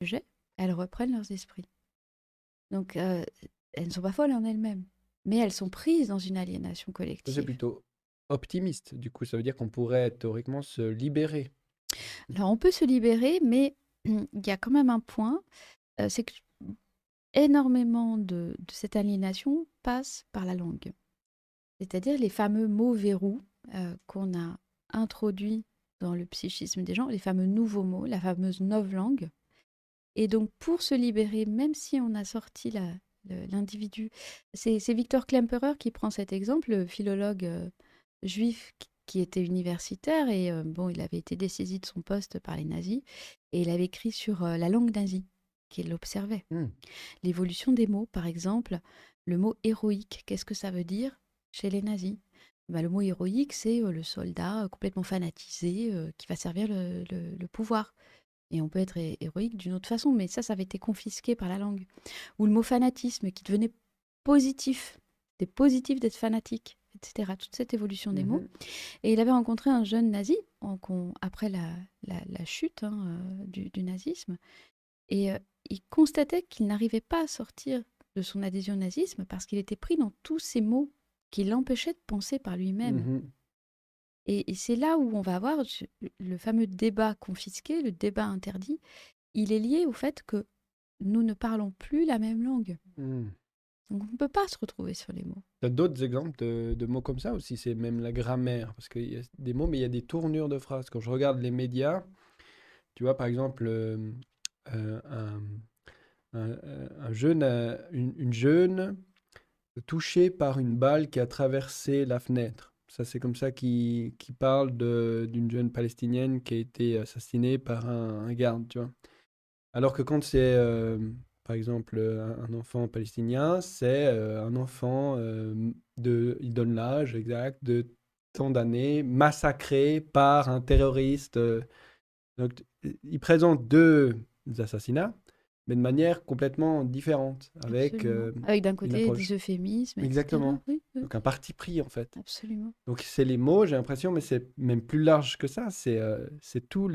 sujet, elles reprennent leurs esprits. Donc, elles ne sont pas folles en elles-mêmes, mais elles sont prises dans une aliénation Ça, c'est collective. plutôt optimiste. Du coup, ça veut dire qu'on pourrait théoriquement se libérer. Alors, on peut se libérer, mais il y a quand même un point, c'est que énormément de cette aliénation passe par la langue. C'est-à-dire les fameux mots verrous qu'on a introduits dans le psychisme des gens, les fameux nouveaux mots, la fameuse novlangue. Et donc, pour se libérer, même si on a sorti l'individu, c'est Victor Klemperer qui prend cet exemple, le philologue juif qui était universitaire et bon, il avait été dessaisi de son poste par les nazis et il avait écrit sur la langue nazie qu'il observait. Hmm. L'évolution des mots, par exemple, le mot héroïque, qu'est-ce que ça veut dire chez les nazis? Ben, le mot héroïque, c'est le soldat complètement fanatisé qui va servir le pouvoir. Et on peut être héroïque d'une autre façon, mais ça avait été confisqué par la langue. Ou le mot fanatisme qui devenait positif. C'était positif d'être fanatique, etc. Toute cette évolution des mots. Mhm. Et il avait rencontré un jeune nazi après la chute du nazisme. Et il constatait qu'il n'arrivait pas à sortir de son adhésion au nazisme parce qu'il était pris dans tous ces mots qui l'empêchaient de penser par lui-même. Mhm. Et c'est là où on va avoir le fameux débat confisqué, le débat interdit. Il est lié au fait que nous ne parlons plus la même langue. Hmm. Donc on ne peut pas se retrouver sur les mots. T'as d'autres exemples de mots comme ça aussi, c'est même la grammaire, parce qu'il y a des mots, mais il y a des tournures de phrases. Quand je regarde les médias, tu vois, par exemple, euh, un, un jeune, une jeune touchée par une balle qui a traversé la fenêtre. Ça, c'est comme ça qu'il parle d'une jeune Palestinienne qui a été assassinée par un garde, tu vois. Alors que quand c'est, par exemple, un enfant palestinien, c'est un enfant il donne l'âge exact de tant d'années, massacré par un terroriste. Donc, il présente deux assassinats, mais de manière complètement différente, avec Absolument. Avec d'un une côté des approche. euphémismes, etc. Exactement. Oui, oui, Donc, un parti pris, en fait. absolument. Donc, c'est les mots, j'ai l'impression, mais c'est même plus large que ça. C'est tout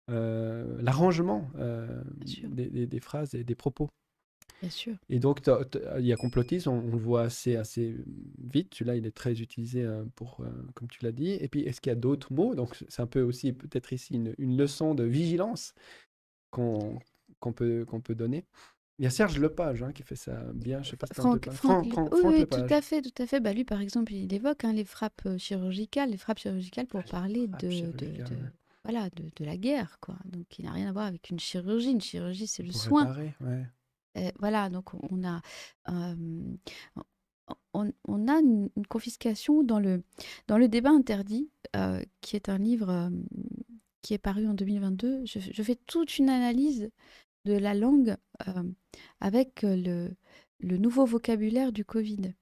l'arrangement Bien sûr, des phrases et des propos. bien sûr. Et donc, il y a complotisme, on le voit assez vite. Celui-là, il est très utilisé comme tu l'as dit. Et puis, est-ce qu'il y a d'autres mots? Donc, c'est un peu aussi, peut-être ici, une leçon de vigilance qu'on qu'on peut donner. Il y a Serge Lepage qui fait ça bien. Je sais pas si tu as entendu parler. Oui, Franck oui, tout à Lepage. fait, tout à fait. Bah, lui, par exemple, il évoque les frappes chirurgicales pour parler Frappe chirurgicale, voilà, de la guerre, quoi. Donc, il n'a rien à voir avec une chirurgie. Une chirurgie, c'est le pour soin. réparer, ouais. Voilà, donc euh, on a une confiscation dans le débat interdit, qui est un livre qui est paru en 2022. Je fais toute une analyse de la langue avec le nouveau vocabulaire du Covid.